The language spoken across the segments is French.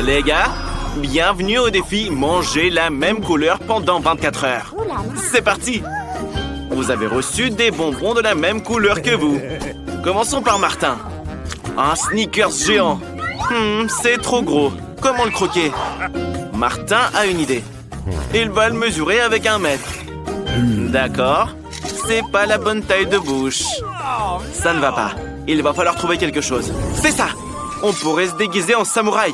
Les gars, bienvenue au défi manger la même couleur pendant 24 heures. C'est parti! Vous avez reçu des bonbons de la même couleur que vous. Commençons par Martin. Un Snickers géant. C'est trop gros. Comment le croquer? Martin a une idée. Il va le mesurer avec 1 mètre. D'accord. C'est pas la bonne taille de bouche. Ça ne va pas. Il va falloir trouver quelque chose. C'est ça! On pourrait se déguiser en samouraï.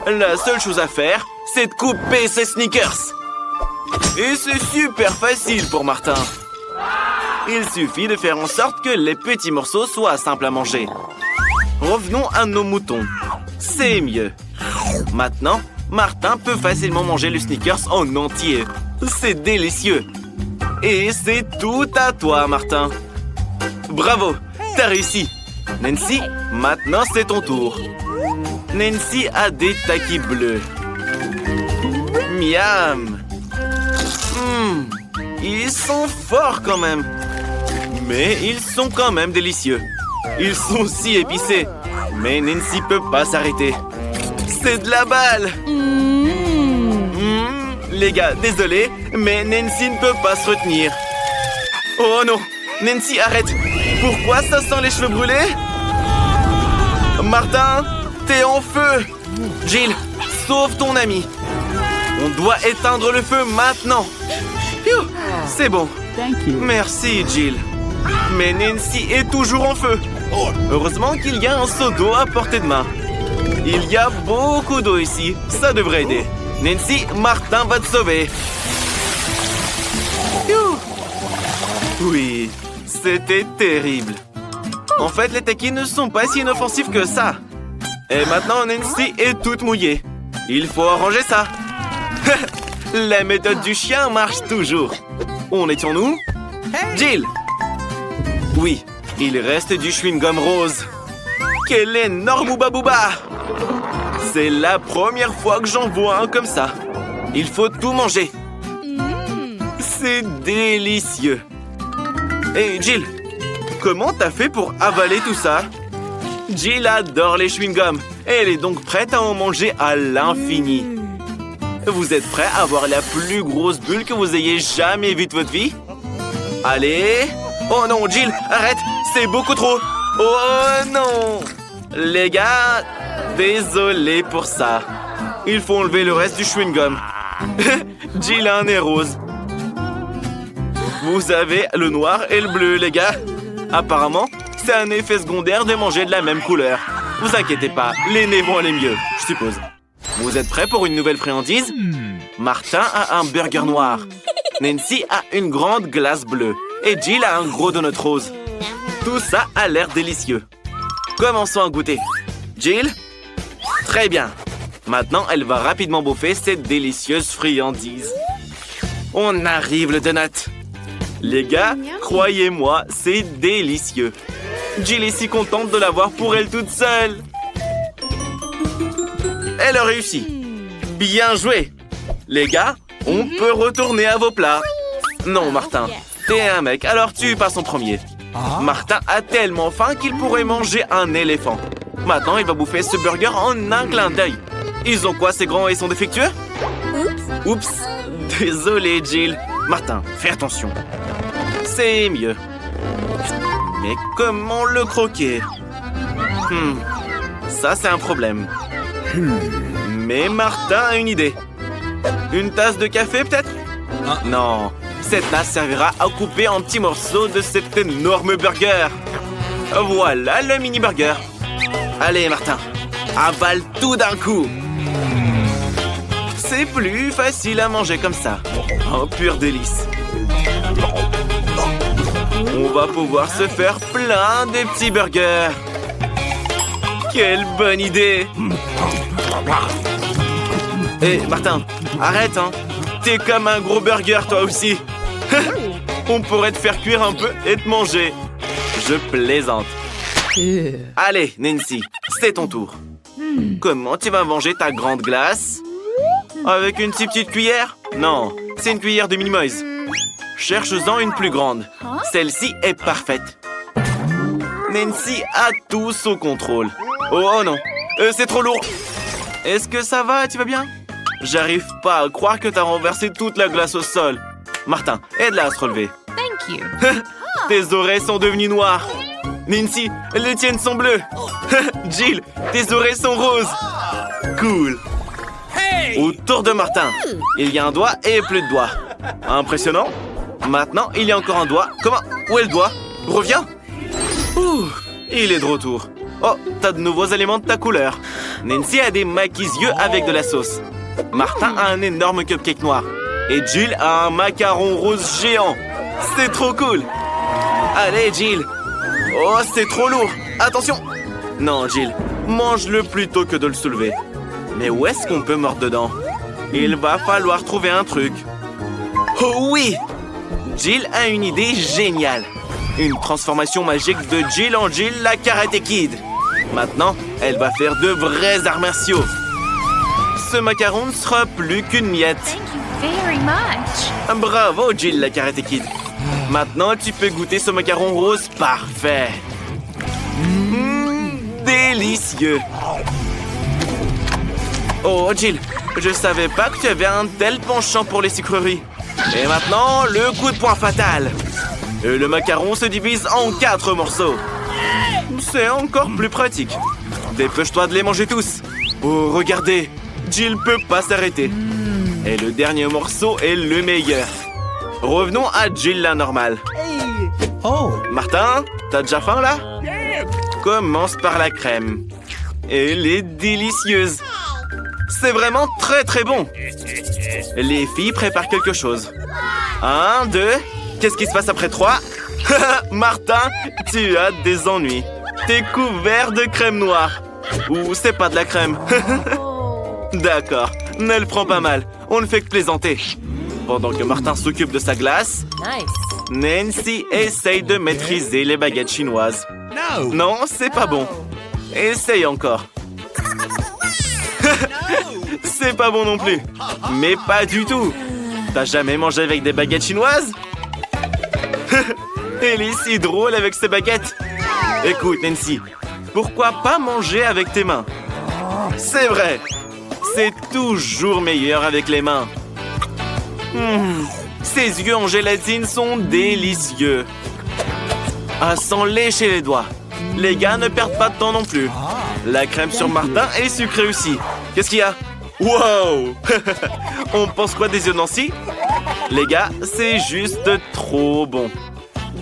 La seule chose à faire, c'est de couper ses Snickers. Et c'est super facile pour Martin. Il suffit de faire en sorte que les petits morceaux soient simples à manger. Revenons à nos moutons. C'est mieux. Maintenant, Martin peut facilement manger le Snickers en entier. C'est délicieux. Et c'est tout à toi, Martin. Bravo, t'as réussi. Nancy, maintenant c'est ton tour. Nancy a des takis bleus. Miam. Ils sont forts quand même. Mais ils sont quand même délicieux. Ils sont si épicés. Mais Nancy peut pas s'arrêter. C'est de la balle. Les gars, désolé, mais Nancy ne peut pas se retenir. Oh non, Nancy, arrête. Pourquoi ça sent les cheveux brûlés? Martin, t'es en feu. Jill, sauve ton ami. On doit éteindre le feu maintenant. C'est bon. Merci, Jill. Mais Nancy est toujours en feu. Heureusement qu'il y a un seau d'eau à portée de main. Il y a beaucoup d'eau ici. Ça devrait aider. Nancy, Martin va te sauver. Oui, c'était terrible. En fait, les takis ne sont pas si inoffensifs que ça. Et maintenant, Nancy est toute mouillée. Il faut arranger ça. La méthode du chien marche toujours. Où étions-nous? Jill! Oui, il reste du chewing-gum rose. Quel énorme Ooba Booba! C'est la première fois que j'en vois un comme ça. Il faut tout manger. C'est délicieux. Hey Jill, comment t'as fait pour avaler tout ça? Jill adore les chewing-gums et elle est donc prête à en manger à l'infini. Vous êtes prêts à avoir la plus grosse bulle que vous ayez jamais vue de votre vie? Allez! Oh non, Jill, arrête! C'est beaucoup trop! Oh non! Les gars, désolé pour ça. Il faut enlever le reste du chewing-gum. Jill a un nez rose. Vous avez le noir et le bleu, les gars. Apparemment, c'est un effet secondaire de manger de la même couleur. Vous inquiétez pas, les nez vont aller mieux, je suppose. Vous êtes prêts pour une nouvelle friandise? Martin a un burger noir. Nancy a une grande glace bleue. Et Jill a un gros donut rose. Tout ça a l'air délicieux. Commençons à goûter. Jill? Très bien. Maintenant, elle va rapidement bouffer cette délicieuse friandise. On arrive, le donut. Les gars, croyez-moi, c'est délicieux. Jill est si contente de l'avoir pour elle toute seule. Elle a réussi. Bien joué. Les gars, on peut retourner à vos plats. Non, Martin, t'es un mec, alors tu passes en premier. Martin a tellement faim qu'il pourrait manger un éléphant. Maintenant, il va bouffer ce burger en un clin d'œil. Ils ont quoi, ces grands et sont défectueux? Oups. Désolé, Jill. Martin, fais attention. C'est mieux. Mais comment le croquer? Ça, c'est un problème. Mais Martin a une idée. Une tasse de café, peut-être? Non. Cette tasse servira à couper en petits morceaux de cet énorme burger. Voilà le mini-burger. Allez, Martin, avale tout d'un coup. C'est plus facile à manger comme ça. Un pur délice. On va pouvoir se faire plein de petits burgers. Quelle bonne idée. Hé, Martin, arrête, hein. T'es comme un gros burger, toi aussi. On pourrait te faire cuire un peu et te manger. Je plaisante. Allez, Nancy, c'est ton tour. Comment tu vas manger ta grande glace? Avec une si petite cuillère? Non, c'est une cuillère de Minimoys. Cherche-en une plus grande. Celle-ci est parfaite. Nancy a tout sous contrôle. Oh non, c'est trop lourd. Est-ce que ça va? Tu vas bien? J'arrive pas à croire que t'as renversé toute la glace au sol. Martin, aide-la à se relever. Thank you. Tes oreilles sont devenues noires. Nancy, les tiennes sont bleues. Jill, tes oreilles sont roses. Cool. Autour de Martin, il y a un doigt et plus de doigts. Impressionnant. Maintenant, il y a encore un doigt. Comment? Où est le doigt? Reviens. Ouh, il est de retour. Oh, t'as de nouveaux éléments de ta couleur. Nancy a des maquis-yeux avec de la sauce. Martin a un énorme cupcake noir. Et Jill a un macaron rose géant. C'est trop cool. Allez, Jill. Oh, c'est trop lourd. Attention. Non, Jill, mange-le plutôt que de le soulever. Mais où est-ce qu'on peut mordre dedans? Il va falloir trouver un truc. Oh oui! Jill a une idée géniale. Une transformation magique de Jill en Jill la Karate Kid. Maintenant, elle va faire de vrais arts martiaux. Ce macaron ne sera plus qu'une miette. Thank you very much. Bravo, Jill la Karate Kid. Maintenant, tu peux goûter ce macaron rose parfait. Délicieux. Oh, Jill, je savais pas que tu avais un tel penchant pour les sucreries. Et maintenant, le coup de poing fatal. Et le macaron se divise en 4 morceaux. C'est encore plus pratique. Dépêche-toi de les manger tous. Oh, regardez, Jill peut pas s'arrêter. Et le dernier morceau est le meilleur. Revenons à Jill la normale. Oh. Martin, t'as déjà faim là? Commence par la crème. Elle est délicieuse. C'est vraiment très très bon. Les filles préparent quelque chose. 1, 2. Qu'est-ce qui se passe après 3? Martin, tu as des ennuis. T'es couvert de crème noire. Ou c'est pas de la crème. D'accord, ne le prends pas mal. On ne fait que plaisanter. Pendant que Martin s'occupe de sa glace, Nancy essaye de maîtriser les baguettes chinoises. Non, c'est pas bon. Essaye encore. C'est pas bon non plus. Mais pas du tout. T'as jamais mangé avec des baguettes chinoises? Elle est si drôle avec ses baguettes. Écoute, Nancy, pourquoi pas manger avec tes mains? C'est vrai. C'est toujours meilleur avec les mains. Ses yeux en gélatine sont délicieux. Sans lécher les doigts. Les gars ne perdent pas de temps non plus. La crème sur Martin est sucrée aussi. Qu'est-ce qu'il y a? Wow! On pense quoi des yeux de Nancy? Les gars, c'est juste trop bon.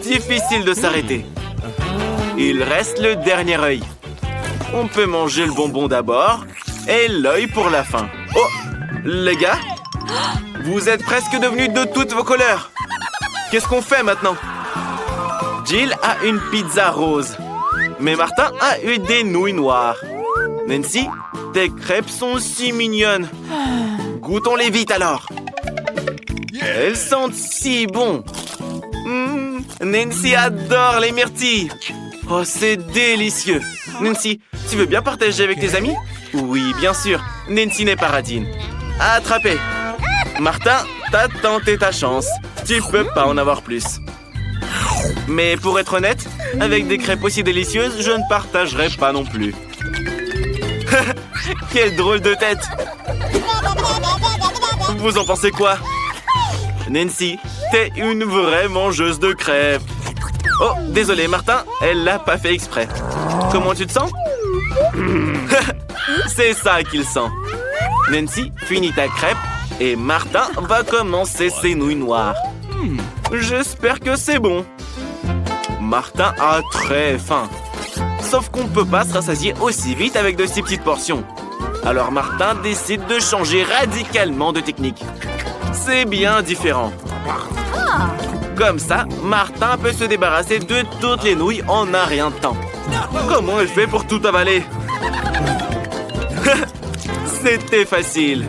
Difficile de s'arrêter. Il reste le dernier œil. On peut manger le bonbon d'abord et l'œil pour la fin. Oh! Les gars? Vous êtes presque devenus de toutes vos couleurs. Qu'est-ce qu'on fait maintenant? Jill a une pizza rose. Mais Martin a eu des nouilles noires. Nancy, tes crêpes sont si mignonnes. Goûtons-les vite alors. Elles sentent si bon. Nancy adore les myrtilles. Oh, c'est délicieux. Nancy, tu veux bien partager avec tes amis? Oui, bien sûr. Nancy n'est pas radine. Attrapé. Martin, t'as tenté ta chance. Tu peux pas en avoir plus. Mais pour être honnête, avec des crêpes aussi délicieuses, je ne partagerai pas non plus. Quelle drôle de tête! Vous en pensez quoi? Nancy, t'es une vraie mangeuse de crêpes. Oh, désolé Martin, elle l'a pas fait exprès. Comment tu te sens? C'est ça qu'il sent. Nancy, finis ta crêpe et Martin va commencer ses nouilles noires. J'espère que c'est bon. Martin a très faim. Sauf qu'on ne peut pas se rassasier aussi vite avec de si petites portions. Alors Martin décide de changer radicalement de technique. C'est bien différent. Comme ça, Martin peut se débarrasser de toutes les nouilles en un rien de temps. Comment elle fait pour tout avaler? C'était facile.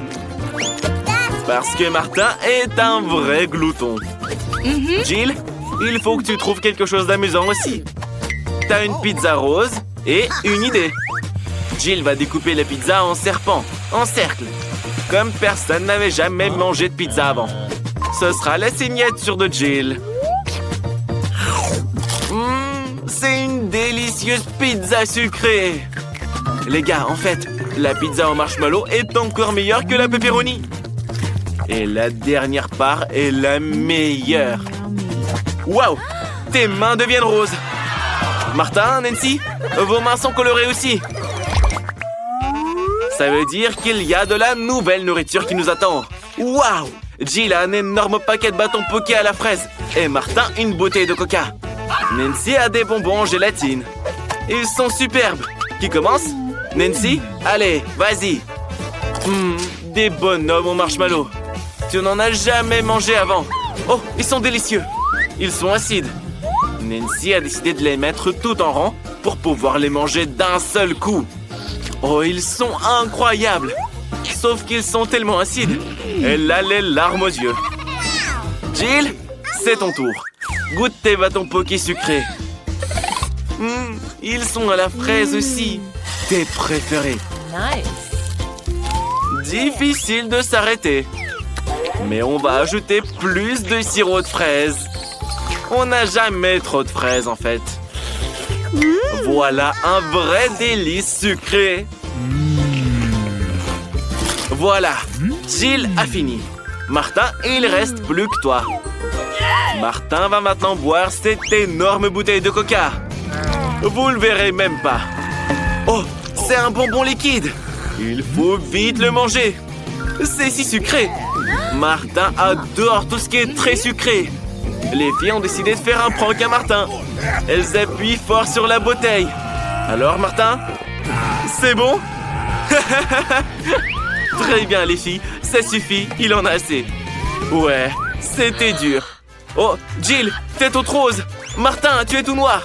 Parce que Martin est un vrai glouton. Jill, il faut que tu trouves quelque chose d'amusant aussi. T'as une pizza rose et une idée. Jill va découper la pizza en serpent, en cercle. Comme personne n'avait jamais mangé de pizza avant. Ce sera la signature de Jill. C'est une délicieuse pizza sucrée. Les gars, en fait, La pizza au marshmallow est encore meilleure que la pepperoni. Et la dernière part est la meilleure. Waouh! Tes mains deviennent roses. Martin, Nancy, vos mains sont colorées aussi. Ça veut dire qu'il y a de la nouvelle nourriture qui nous attend. Waouh! Jill a un énorme paquet de bâtons Poké à la fraise. Et Martin, une bouteille de coca. Nancy a des bonbons en gélatine. Ils sont superbes. Qui commence? Nancy? Allez, vas-y. Des bonhommes au marshmallow. Tu n'en as jamais mangé avant. Oh, ils sont délicieux. Ils sont acides. Nancy a décidé de les mettre tout en rang pour pouvoir les manger d'un seul coup. Oh, ils sont incroyables. Sauf qu'ils sont tellement acides. Elle a les larmes aux yeux. Jill, c'est ton tour. Goûte tes bâtons Poké sucrés. Ils sont à la fraise aussi. Tes préférés. Nice. Difficile de s'arrêter. Mais on va ajouter plus de sirop de fraise. On n'a jamais trop de fraises en fait. Voilà un vrai délice sucré. Voilà, Jill a fini. Martin, il reste plus que toi. Martin va maintenant boire cette énorme bouteille de coca. Vous le verrez même pas. Oh, c'est un bonbon liquide. Il faut vite le manger. C'est si sucré. Martin adore tout ce qui est très sucré. Les filles ont décidé de faire un prank à Martin. Elles appuient fort sur la bouteille. Alors, Martin, c'est bon? Très bien, les filles. Ça suffit, il en a assez. Ouais, c'était dur. Oh, Jill, t'es toute rose. Martin, tu es tout noir.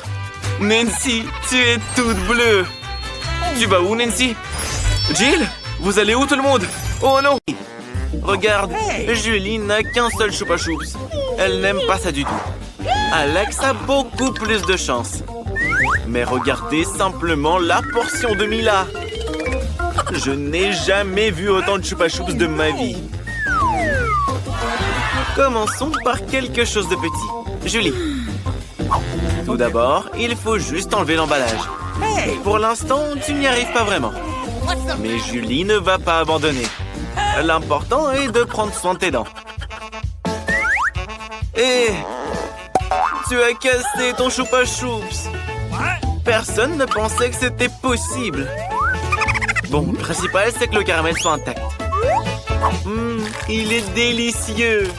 Nancy, tu es toute bleue. Tu vas où, Nancy? Jill, vous allez où tout le monde? Oh non! Regarde, Julie n'a qu'un seul Choupa Choups. Elle n'aime pas ça du tout. Alex a beaucoup plus de chance. Mais regardez simplement la portion de Mila. Je n'ai jamais vu autant de Choupa Choups de ma vie. Commençons par quelque chose de petit. Julie. Tout d'abord, il faut juste enlever l'emballage. Pour l'instant, tu n'y arrives pas vraiment. Mais Julie ne va pas abandonner. L'important est de prendre soin de tes dents. Et tu as cassé ton Choupa Choups. Personne ne pensait que c'était possible. Bon, le principal, c'est que le caramel soit intact. Il est délicieux.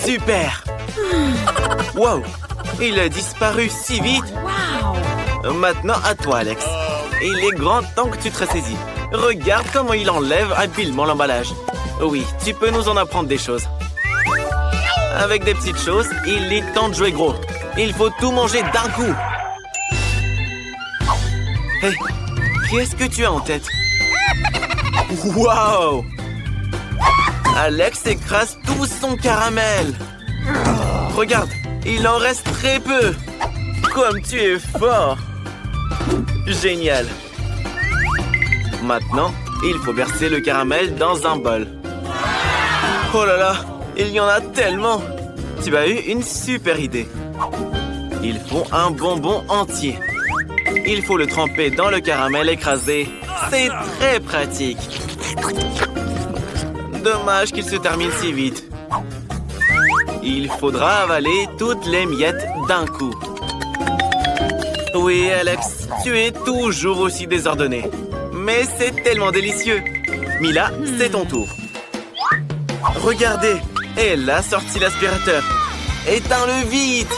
Super. Wow, il a disparu si vite. Maintenant, à toi, Alex. Il est grand temps que tu te ressaisis. Regarde comment il enlève habilement l'emballage. Oui, tu peux nous en apprendre des choses. Avec des petites choses, il est temps de jouer gros. Il faut tout manger d'un coup. Hey, qu'est-ce que tu as en tête? Wow! Alex écrase tout son caramel. Regarde, il en reste très peu. Comme tu es fort. Génial. Maintenant, il faut verser le caramel dans un bol. Oh là là, il y en a tellement. Tu as eu une super idée. Il faut un bonbon entier. Il faut le tremper dans le caramel écrasé. C'est très pratique. Dommage qu'il se termine si vite. Il faudra avaler toutes les miettes d'un coup. Oui, Alex, tu es toujours aussi désordonné. Mais c'est tellement délicieux. Mila, c'est ton tour. Regardez, elle a sorti l'aspirateur. Éteins-le vite.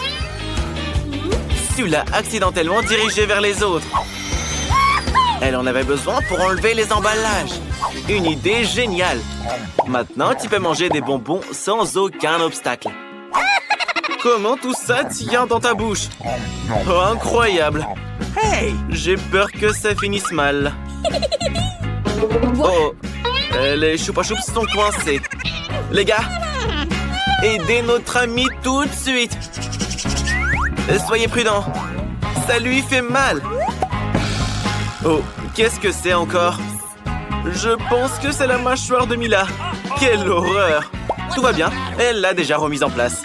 Tu l'as accidentellement dirigé vers les autres. Elle en avait besoin pour enlever les emballages. Une idée géniale. Maintenant, tu peux manger des bonbons sans aucun obstacle. Comment tout ça tient dans ta bouche? Oh, incroyable. Hey, j'ai peur que ça finisse mal. Oh, les Choupa Choups sont coincés. Les gars, aidez notre ami tout de suite. Soyez prudents. Ça lui fait mal. Oh, qu'est-ce que c'est encore? Je pense que c'est la mâchoire de Mila. Quelle horreur. Tout va bien, elle l'a déjà remise en place.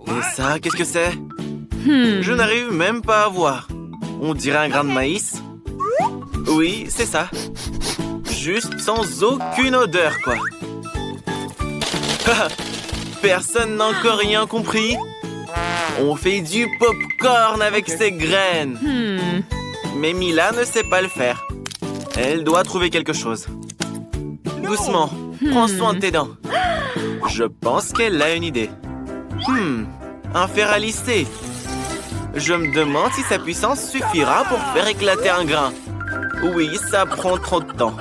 Et ça, qu'est-ce que c'est? Je n'arrive même pas à voir. On dirait un grain de maïs. Oui, c'est ça. Juste sans aucune odeur, quoi. Personne n'a encore rien compris. On fait du pop-corn avec ces graines. Mais Mila ne sait pas le faire. Elle doit trouver quelque chose. Doucement, prends soin de tes dents. Je pense qu'elle a une idée. Un fer à lisser. Je me demande si sa puissance suffira pour faire éclater un grain. Oui, ça prend trop de temps.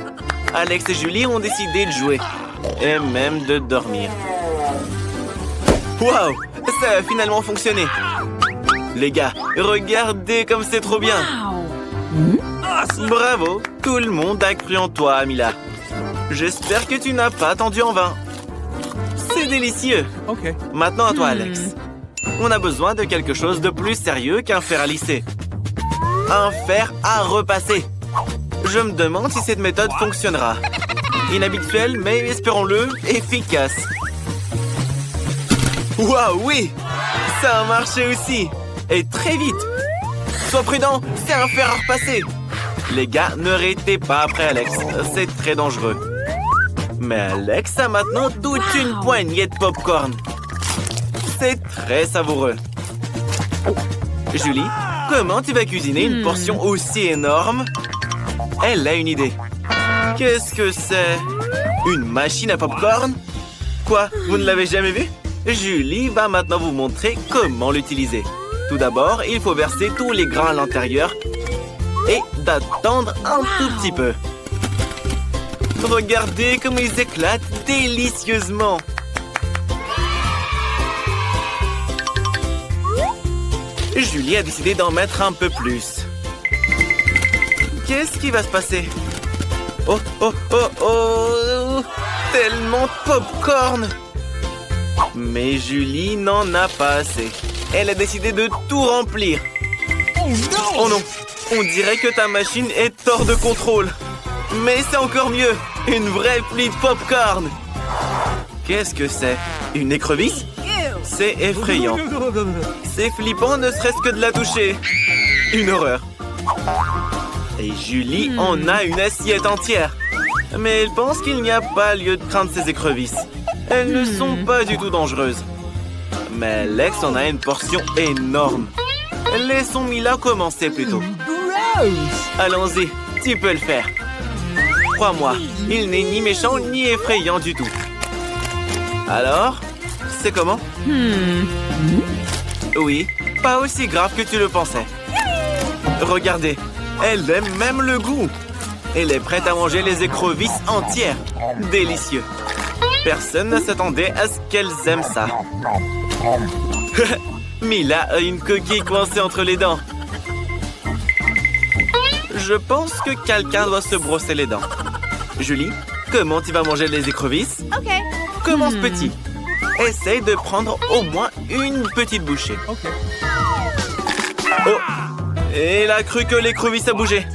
Alex et Julie ont décidé de jouer. Et même de dormir. Waouh! Ça a finalement fonctionné. Les gars, regardez comme c'est trop bien. Bravo! Tout le monde a cru en toi, Mila. J'espère que tu n'as pas attendu en vain. C'est délicieux. Maintenant à toi, Alex. On a besoin de quelque chose de plus sérieux qu'un fer à lisser. Un fer à repasser. Je me demande si cette méthode fonctionnera. Inhabituelle, mais espérons-le, efficace. Waouh, oui! Ça a marché aussi. Et très vite. Sois prudent, c'est un fer à repasser. Les gars, ne arrêtez pas après Alex. C'est très dangereux. Mais Alex a maintenant toute une poignée de pop-corn. C'est très savoureux. Julie, comment tu vas cuisiner une portion aussi énorme? Elle a une idée. Qu'est-ce que c'est? Une machine à pop-corn? Quoi? Vous ne l'avez jamais vue? Julie va maintenant vous montrer comment l'utiliser. Tout d'abord, il faut verser tous les grains à l'intérieur et d'attendre un tout petit peu. Regardez comme ils éclatent délicieusement. Julie a décidé d'en mettre un peu plus. Qu'est-ce qui va se passer? Oh, oh, oh, oh! Tellement de pop-corn! Mais Julie n'en a pas assez. Elle a décidé de tout remplir. Oh non! On dirait que ta machine est hors de contrôle. Mais c'est encore mieux! Une vraie pluie de pop-corn! Qu'est-ce que c'est? Une écrevisse? C'est effrayant. C'est flippant ne serait-ce que de la toucher. Une horreur. Et Julie en a une assiette entière. Mais elle pense qu'il n'y a pas lieu de craindre ces écrevisses. Elles ne sont pas du tout dangereuses. Mais Alex en a une portion énorme. Laissons Mila commencer plutôt. Allons-y, tu peux le faire. Crois-moi, il n'est ni méchant ni effrayant du tout. Alors, c'est comment? Oui, pas aussi grave que tu le pensais. Regardez, elle aime même le goût. Elle est prête à manger les écrevisses entières. Délicieux. Personne ne s'attendait à ce qu'elles aiment ça. Mila a une coquille coincée entre les dents. Je pense que quelqu'un doit se brosser les dents. Julie, comment tu vas manger les écrevisses? Commence petit. Essaye de prendre au moins une petite bouchée. Oh! Et elle a cru que l'écrevisse a bougé.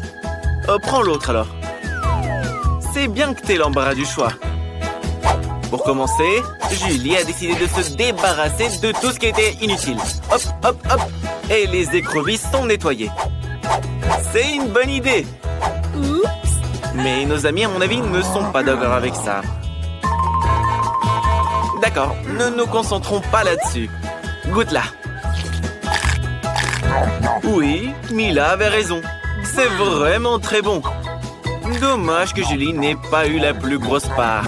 Oh, prends l'autre alors. C'est bien que t'aies l'embarras du choix. Pour commencer, Julie a décidé de se débarrasser de tout ce qui était inutile. Hop, hop, hop. Et les écrevisses sont nettoyées. C'est une bonne idée. Mais nos amis, à mon avis, ne sont pas d'accord avec ça. D'accord, ne nous concentrons pas là-dessus. Goûte-la. Oui, Mila avait raison. C'est vraiment très bon. Dommage que Julie n'ait pas eu la plus grosse part.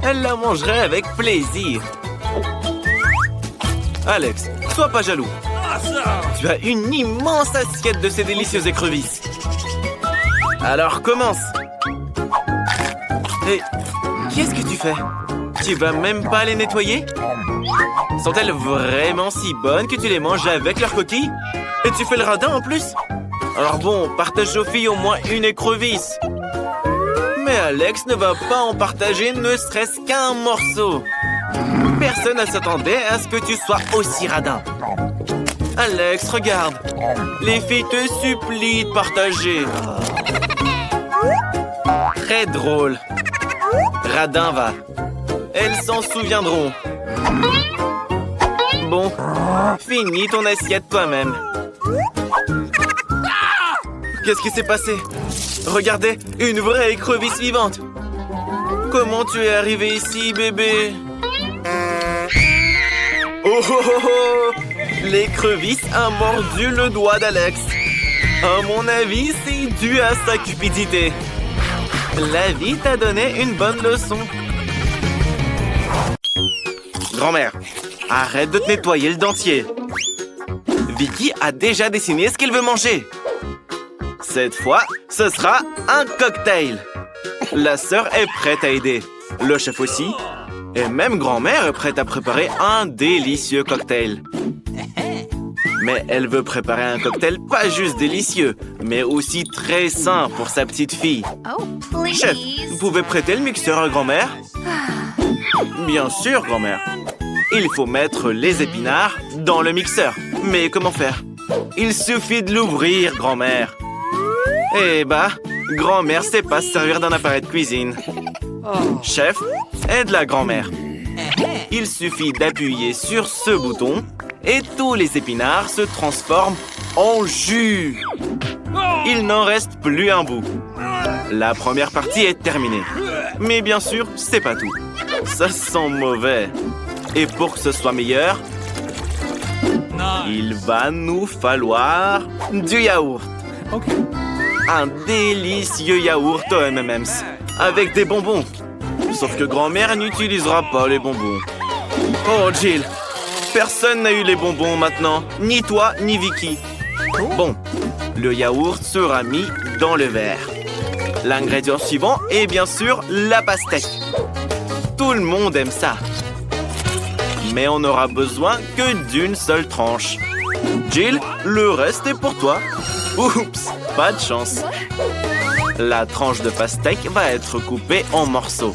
Elle la mangerait avec plaisir. Alex, sois pas jaloux. Tu as une immense assiette de ces délicieuses écrevisses. Alors commence. Et qu'est-ce que tu fais? Tu vas même pas les nettoyer? Sont-elles vraiment si bonnes que tu les manges avec leurs coquilles? Et tu fais le radin en plus? Alors bon, partage aux filles au moins une écrevisse. Mais Alex ne va pas en partager ne serait-ce qu'un morceau. Personne ne s'attendait à ce que tu sois aussi radin. Alex, regarde. Les filles te supplient de partager. Très drôle. Radin va. Elles s'en souviendront. Bon, finis ton assiette toi-même. Qu'est-ce qui s'est passé? Regardez, une vraie écrevisse vivante. Comment tu es arrivé ici, bébé? Oh oh oh oh! L'écrevisse a mordu le doigt d'Alex. À mon avis, c'est dû à sa cupidité. La vie t'a donné une bonne leçon. Grand-mère, arrête de te nettoyer le dentier. Vicky a déjà dessiné ce qu'elle veut manger. Cette fois, ce sera un cocktail. La sœur est prête à aider. Le chef aussi. Et même grand-mère est prête à préparer un délicieux cocktail. Mais elle veut préparer un cocktail pas juste délicieux, mais aussi très sain pour sa petite fille. Oh, please. Chef, vous pouvez prêter le mixeur à grand-mère? Bien sûr, grand-mère. Il faut mettre les épinards dans le mixeur. Mais comment faire? Il suffit de l'ouvrir, grand-mère. Eh bah, grand-mère sait pas se servir d'un appareil de cuisine. Chef, aide la grand-mère. Il suffit d'appuyer sur ce bouton et tous les épinards se transforment en jus. Il n'en reste plus un bout. La première partie est terminée. Mais bien sûr, c'est pas tout. Ça sent mauvais. Et pour que ce soit meilleur, il va nous falloir du yaourt. Un délicieux yaourt aux M&M's avec des bonbons. Sauf que grand-mère n'utilisera pas les bonbons. Oh, Jill, personne n'a eu les bonbons maintenant. Ni toi, ni Vicky. Bon, le yaourt sera mis dans le verre. L'ingrédient suivant est bien sûr la pastèque. Tout le monde aime ça. Mais on n'aura besoin que d'une seule tranche. Jill, le reste est pour toi. Oups, pas de chance. La tranche de pastèque va être coupée en morceaux.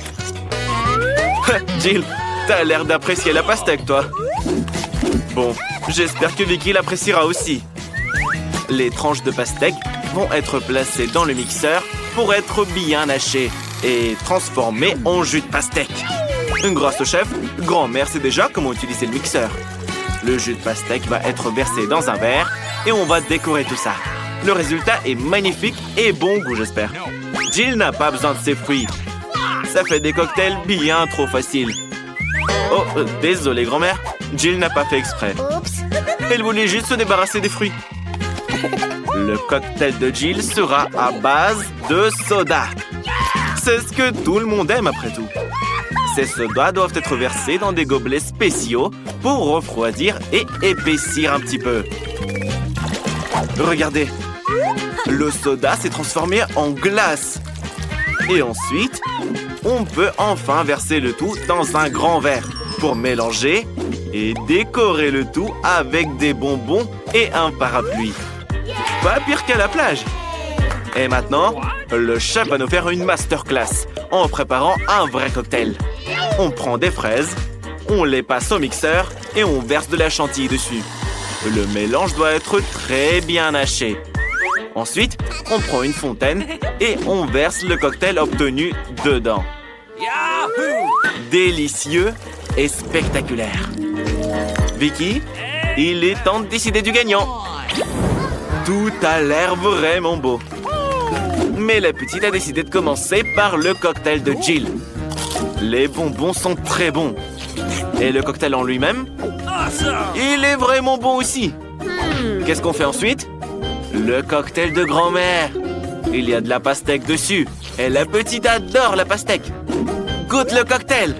Jill, t'as l'air d'apprécier la pastèque, toi. Bon, j'espère que Vicky l'appréciera aussi. Les tranches de pastèque vont être placées dans le mixeur pour être bien hachées et transformées en jus de pastèque. Grâce au chef, grand-mère sait déjà comment utiliser le mixeur. Le jus de pastèque va être versé dans un verre et on va décorer tout ça. Le résultat est magnifique et bon goût, j'espère. Jill n'a pas besoin de ses fruits. Ça fait des cocktails bien trop faciles. Oh, désolé, grand-mère. Jill n'a pas fait exprès. Elle voulait juste se débarrasser des fruits. Le cocktail de Jill sera à base de soda. C'est ce que tout le monde aime après tout. Ces sodas doivent être versés dans des gobelets spéciaux pour refroidir et épaissir un petit peu. Regardez, le soda s'est transformé en glace. Et ensuite, on peut enfin verser le tout dans un grand verre pour mélanger et décorer le tout avec des bonbons et un parapluie. Pas pire qu'à la plage. Et maintenant, le chef va nous faire une masterclass en préparant un vrai cocktail. On prend des fraises, on les passe au mixeur et on verse de la chantilly dessus. Le mélange doit être très bien haché. Ensuite, on prend une fontaine et on verse le cocktail obtenu dedans. Délicieux et spectaculaire. Vicky, il est temps de décider du gagnant. Tout a l'air vraiment beau. Mais la petite a décidé de commencer par le cocktail de Jill. Les bonbons sont très bons. Et le cocktail en lui-même, il est vraiment bon aussi. Qu'est-ce qu'on fait ensuite? Le cocktail de grand-mère. Il y a de la pastèque dessus. Et la petite adore la pastèque. Goûte le cocktail.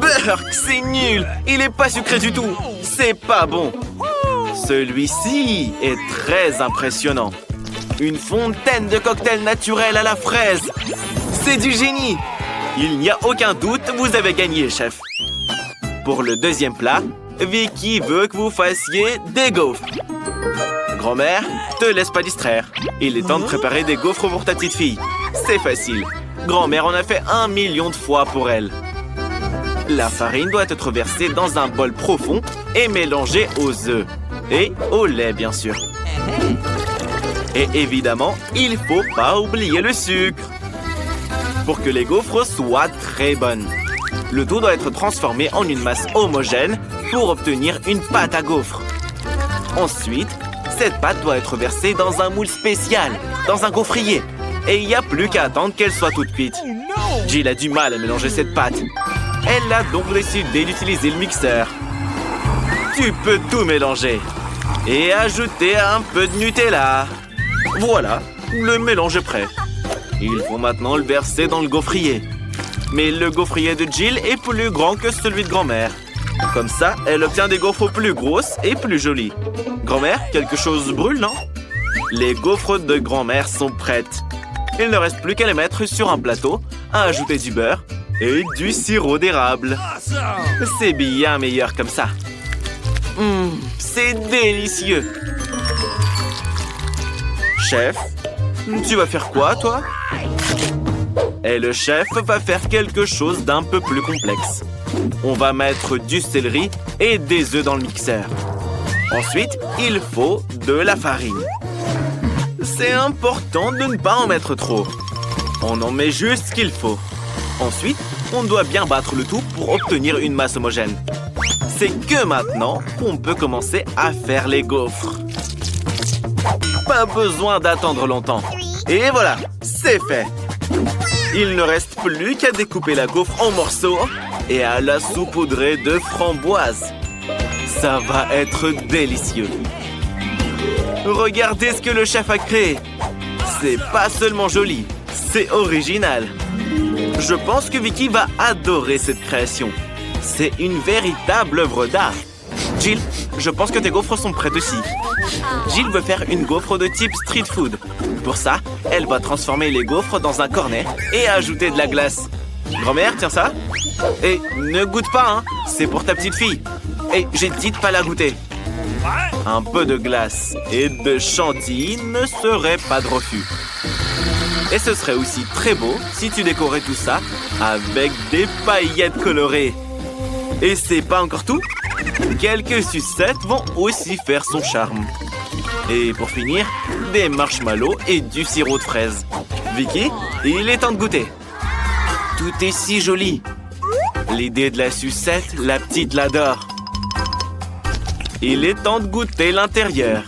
Burk, c'est nul. Il est pas sucré du tout. C'est pas bon. Celui-ci est très impressionnant. Une fontaine de cocktail naturel à la fraise. C'est du génie. Il n'y a aucun doute, vous avez gagné, chef. Pour le deuxième plat, Vicky veut que vous fassiez des gaufres. Grand-mère, te laisse pas distraire. Il est temps de préparer des gaufres pour ta petite fille. C'est facile. Grand-mère en a fait 1 million de fois pour elle. La farine doit être versée dans un bol profond et mélangée aux œufs. Et au lait, bien sûr. Et évidemment, il faut pas oublier le sucre. Pour que les gaufres soient très bonnes. Le tout doit être transformé en une masse homogène pour obtenir une pâte à gaufres. Ensuite, cette pâte doit être versée dans un moule spécial, dans un gaufrier. Et il n'y a plus qu'à attendre qu'elle soit toute cuite. Jill a du mal à mélanger cette pâte. Elle a donc décidé d'utiliser le mixeur. Tu peux tout mélanger. Et ajouter un peu de Nutella. Voilà, le mélange est prêt. Il faut maintenant le verser dans le gaufrier. Mais le gaufrier de Jill est plus grand que celui de grand-mère. Comme ça, elle obtient des gaufres plus grosses et plus jolies. Grand-mère, quelque chose brûle, non? Les gaufres de grand-mère sont prêtes. Il ne reste plus qu'à les mettre sur un plateau, à ajouter du beurre et du sirop d'érable. C'est bien meilleur comme ça. C'est délicieux. Chef, tu vas faire quoi, toi? Et le chef va faire quelque chose d'un peu plus complexe. On va mettre du céleri et des œufs dans le mixeur. Ensuite, il faut de la farine. C'est important de ne pas en mettre trop. On en met juste ce qu'il faut. Ensuite, on doit bien battre le tout pour obtenir une masse homogène. C'est que maintenant qu'on peut commencer à faire les gaufres. Pas besoin d'attendre longtemps. Et voilà, c'est fait. Il ne reste plus qu'à découper la gaufre en morceaux et à la saupoudrer de framboises. Ça va être délicieux. Regardez ce que le chef a créé. C'est pas seulement joli, c'est original. Je pense que Vicky va adorer cette création. C'est une véritable œuvre d'art. Jill, je pense que tes gaufres sont prêtes aussi. Jill veut faire une gaufre de type street food. Pour ça, elle va transformer les gaufres dans un cornet et ajouter de la glace. Grand-mère, tiens ça. Et ne goûte pas, hein. C'est pour ta petite fille. Et j'ai dit de pas la goûter. Un peu de glace et de chantilly ne serait pas de refus. Et ce serait aussi très beau si tu décorais tout ça avec des paillettes colorées. Et c'est pas encore tout. Quelques sucettes vont aussi faire son charme. Et pour finir, des marshmallows et du sirop de fraise. Vicky, il est temps de goûter. Tout est si joli. L'idée de la sucette, la petite l'adore. Il est temps de goûter l'intérieur.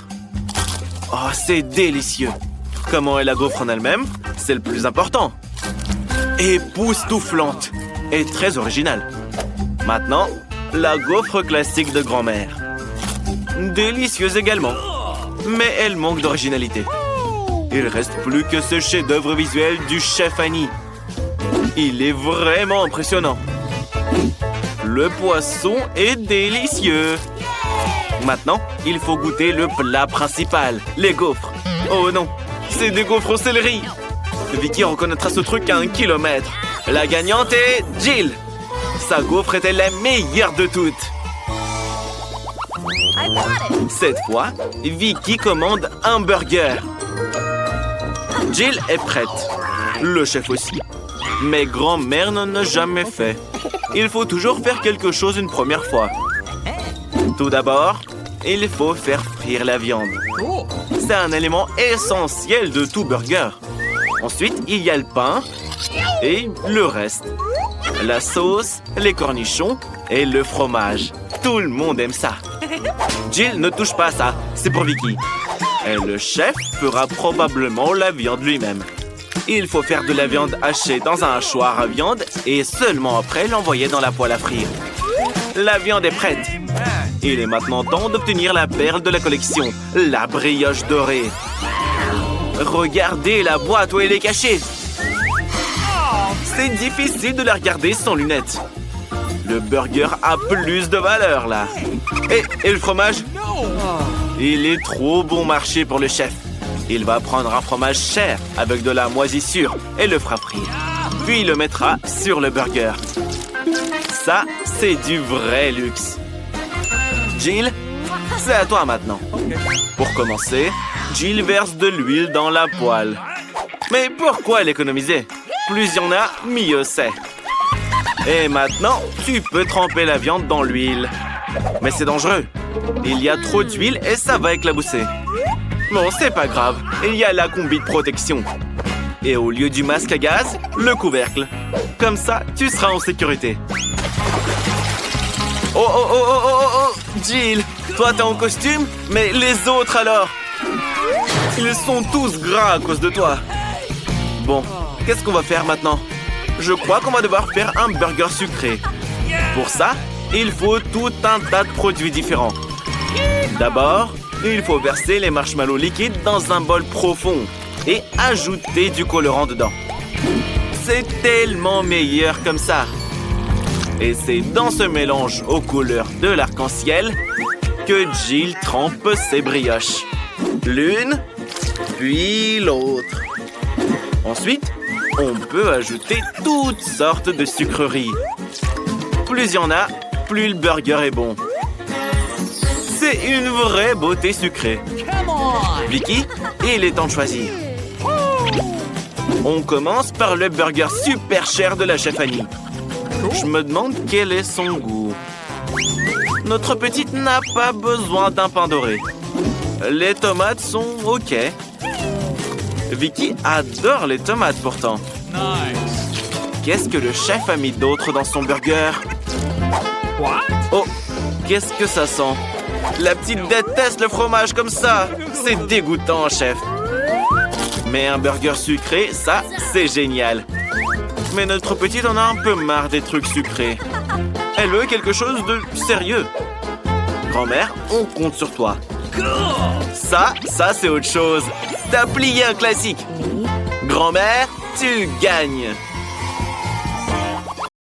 Oh, c'est délicieux. Comment est la gaufre en elle-même? C'est le plus important. Époustouflante et très originale. Maintenant, la gaufre classique de grand-mère. Délicieuse également. Mais elle manque d'originalité. Il reste plus que ce chef-d'œuvre visuel du chef Annie. Il est vraiment impressionnant. Le poisson est délicieux. Maintenant, il faut goûter le plat principal, les gaufres. Oh non, c'est des gaufres au céleri. Vicky reconnaîtra ce truc à 1 kilomètre. La gagnante est Jill. Sa gaufre était la meilleure de toutes. Cette fois, Vicky commande un burger. Jill est prête. Le chef aussi. Mais grand-mère n'en a jamais fait. Il faut toujours faire quelque chose une première fois. Tout d'abord, il faut faire frire la viande. C'est un élément essentiel de tout burger. Ensuite, il y a le pain et le reste. La sauce, les cornichons et le fromage. Tout le monde aime ça. Jill ne touche pas à ça, c'est pour Vicky. Et le chef fera probablement la viande lui-même. Il faut faire de la viande hachée dans un hachoir à viande et seulement après l'envoyer dans la poêle à frire. La viande est prête. Il est maintenant temps d'obtenir la perle de la collection, la brioche dorée. Regardez la boîte où elle est cachée. C'est difficile de la regarder sans lunettes. Le burger a plus de valeur, là. Et le fromage? Il est trop bon marché pour le chef. Il va prendre un fromage cher avec de la moisissure et le fera frire. Puis il le mettra sur le burger. Ça, c'est du vrai luxe. Jill, c'est à toi maintenant. Pour commencer, Jill verse de l'huile dans la poêle. Mais pourquoi l'économiser? Plus il y en a, mieux c'est. Et maintenant, tu peux tremper la viande dans l'huile. Mais c'est dangereux. Il y a trop d'huile et ça va éclabousser. Bon, c'est pas grave. Il y a la combi de protection. Et au lieu du masque à gaz, le couvercle. Comme ça, tu seras en sécurité. Oh, oh, oh, oh, oh, oh, Jill, toi t'es en costume, mais les autres alors? Ils sont tous gras à cause de toi. Bon, qu'est-ce qu'on va faire maintenant? Je crois qu'on va devoir faire un burger sucré. Pour ça, il faut tout un tas de produits différents. D'abord, il faut verser les marshmallows liquides dans un bol profond et ajouter du colorant dedans. C'est tellement meilleur comme ça. Et c'est dans ce mélange aux couleurs de l'arc-en-ciel que Jill trempe ses brioches. L'une, puis l'autre. Ensuite, on peut ajouter toutes sortes de sucreries. Plus il y en a, plus le burger est bon. C'est une vraie beauté sucrée. Vicky, il est temps de choisir. On commence par le burger super cher de la chef Annie. Je me demande quel est son goût. Notre petite n'a pas besoin d'un pain doré. Les tomates sont OK. Vicky adore les tomates pourtant. Qu'est-ce que le chef a mis d'autre dans son burger? Oh, qu'est-ce que ça sent? La petite déteste le fromage comme ça. C'est dégoûtant, chef. Mais un burger sucré, ça, c'est génial. Mais notre petite en a un peu marre des trucs sucrés. Elle veut quelque chose de sérieux. Grand-mère, on compte sur toi. Ça c'est autre chose. T'as plié un classique. Grand-mère, tu gagnes.